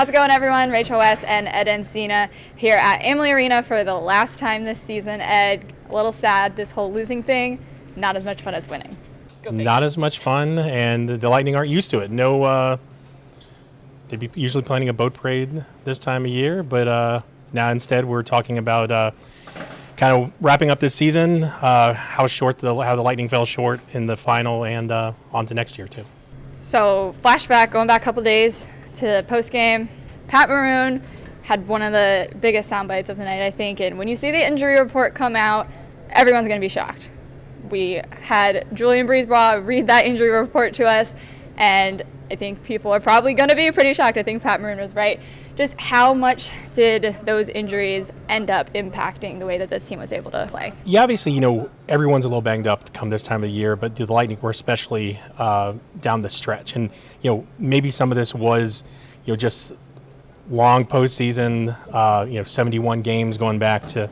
How's it going, everyone? Rachel West and Ed Encina here at Amalie Arena for the last time this season. Ed, a little sad, this whole losing thing, not as much fun as winning. Not as much fun, and the Lightning aren't used to it. No, they'd be usually planning a boat parade this time of year, but now instead we're talking about kind of wrapping up this season, how the Lightning fell short in the final, and on to next year too. So flashback, going back a couple days to the post-game, Pat Maroon had one of the biggest sound bites of the night, I think, and when you see the injury report come out, everyone's going to be shocked. We had Julian Brisebois read that injury report to us, and I think people are probably going to be pretty shocked. I think Pat Maroon was right. Just how much did those injuries end up impacting the way that this team was able to play? Yeah, obviously, everyone's a little banged up come this time of the year, but the Lightning were especially down the stretch. And, maybe some of this was, just long postseason, 71 games going back to,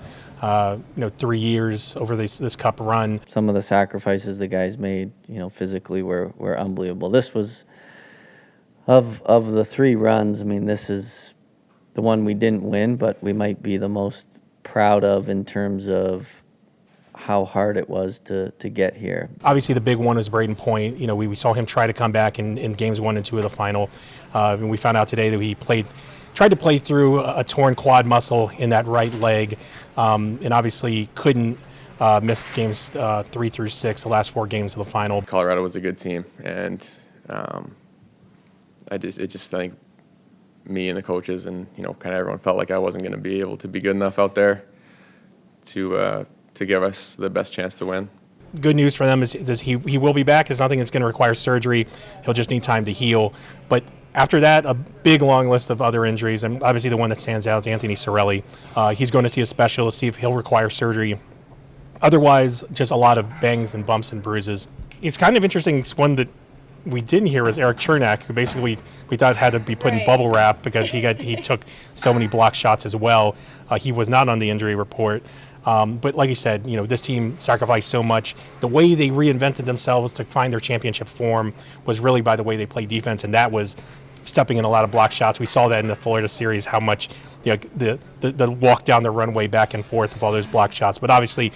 3 years over this cup run. Some of the sacrifices the guys made, physically were unbelievable. This was, of the three runs, this is the one we didn't win, but we might be the most proud of in terms of how hard it was to get here. Obviously, the big one is Braden Point. We saw him try to come back in games 1 and 2 of the final. And we found out today that he tried to play through a torn quad muscle in that right leg, and obviously couldn't miss games 3 through 6, the last 4 games of the final. Colorado was a good team, and I think me and the coaches and kind of everyone felt like I wasn't going to be able to be good enough out there to give us the best chance to win. Good news for them is he will be back. It's nothing that's going to require surgery. He'll just need time to heal. But after that, a big long list of other injuries, and obviously the one that stands out is Anthony Cirelli. He's going to see a specialist, see if he'll require surgery. Otherwise, just a lot of bangs and bumps and bruises. It's kind of interesting. It's one that we didn't hear was Eric Chernak, who basically we thought had to be put in bubble wrap because he took so many block shots as well. He was not on the injury report. But like you said, this team sacrificed so much. The way they reinvented themselves to find their championship form was really by the way they played defense, and that was stepping in a lot of block shots. We saw that in the Florida series, how much the walk down the runway back and forth of all those block shots. But obviously,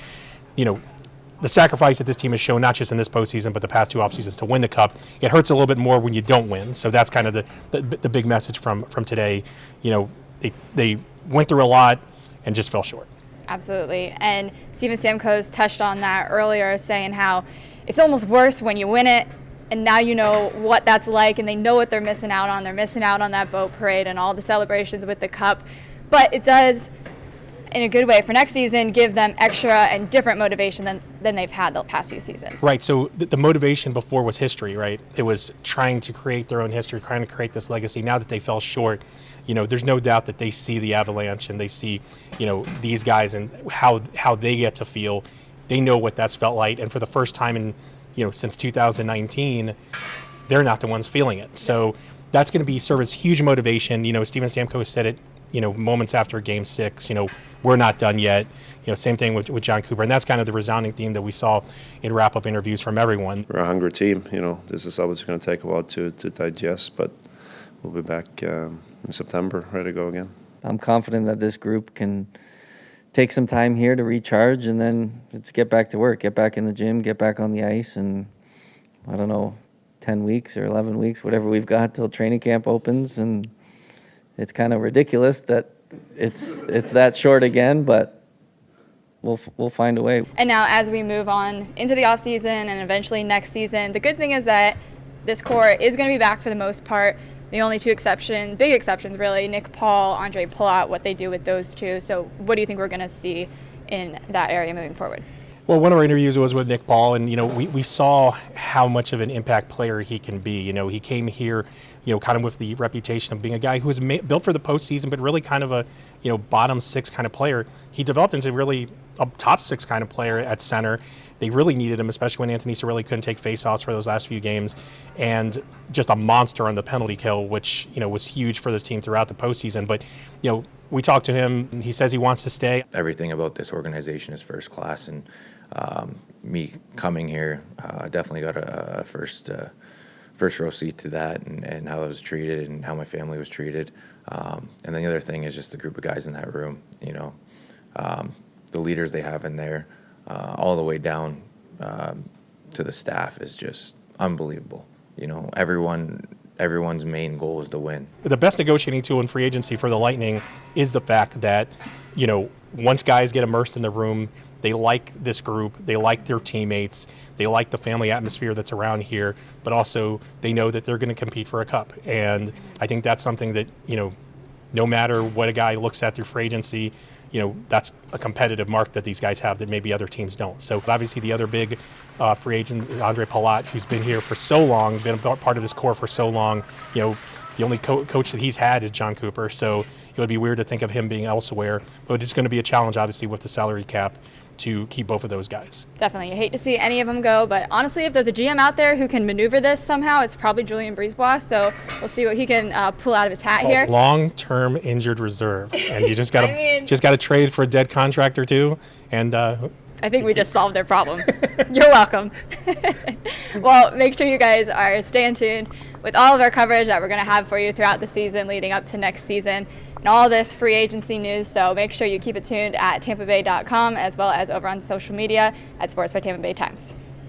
the sacrifice that this team has shown, not just in this postseason, but the past 2 off seasons to win the cup, it hurts a little bit more when you don't win. So that's kind of the big message from today. They went through a lot and just fell short. Absolutely. And Steven Stamkos touched on that earlier, saying how it's almost worse when you win it, and now you know what that's like, and they know what they're missing out on. They're missing out on that boat parade and all the celebrations with the cup. But it does, in a good way, for next season, give them extra and different motivation than they've had the past few seasons. Right. So the motivation before was history, right? It was trying to create their own history, trying to create this legacy. Now that they fell short, there's no doubt that they see the Avalanche and they see, these guys and how they get to feel. They know what that's felt like. And for the first time in, since 2019, they're not the ones feeling it. So that's going to serve as huge motivation. Steven Stamkos said it, moments after Game 6, we're not done yet. Same thing with John Cooper. And that's kind of the resounding theme that we saw in wrap-up interviews from everyone. We're a hungry team. This is obviously going to take a while to digest, but we'll be back in September, ready to go again. I'm confident that this group can take some time here to recharge, and then let's get back to work, get back in the gym, get back on the ice, and 10 weeks or 11 weeks, whatever we've got till training camp opens. And it's kind of ridiculous that it's that short again, but we'll find a way. And now as we move on into the offseason and eventually next season, the good thing is that this core is going to be back for the most part. The only 2 big exceptions really, Nick Paul, Andre Palat, what they do with those 2. So what do you think we're going to see in that area moving forward? Well, one of our interviews was with Nick Paul, and we saw how much of an impact player he can be. He came here, kind of with the reputation of being a guy who was built for the postseason, but really kind of a bottom 6 kind of player. He developed into really a top 6 kind of player at center. They really needed him, especially when Anthony Cirelli couldn't take faceoffs for those last few games, and just a monster on the penalty kill, which was huge for this team throughout the postseason. But we talked to him. He says he wants to stay. Everything about this organization is first class, and me coming here definitely got a first first row seat to that, and how I was treated and how my family was treated. And then the other thing is just the group of guys in that room, the leaders they have in there, all the way down to the staff is just unbelievable. Everyone's main goal is to win. The best negotiating tool in free agency for the Lightning is the fact that, once guys get immersed in the room, they like this group, they like their teammates, they like the family atmosphere that's around here, but also they know that they're going to compete for a cup. And I think that's something that, no matter what a guy looks at through free agency, that's a competitive mark that these guys have that maybe other teams don't. So obviously the other big free agent is Andre Palat, who's been here for so long, been a part of this core for so long. The only coach that he's had is John Cooper, so it would be weird to think of him being elsewhere. But it's going to be a challenge, obviously, with the salary cap to keep both of those guys. Definitely. You hate to see any of them go, but honestly, if there's a GM out there who can maneuver this somehow, it's probably Julien Brisebois. So we'll see what he can pull out of his hat here. Long-term injured reserve, and you just got to just got to trade for a dead contract or two, and I think we just solved their problem. You're welcome. Well, make sure you guys are staying tuned with all of our coverage that we're going to have for you throughout the season leading up to next season and all this free agency news. So make sure you keep it tuned at tampabay.com as well as over on social media at Sports by Tampa Bay Times.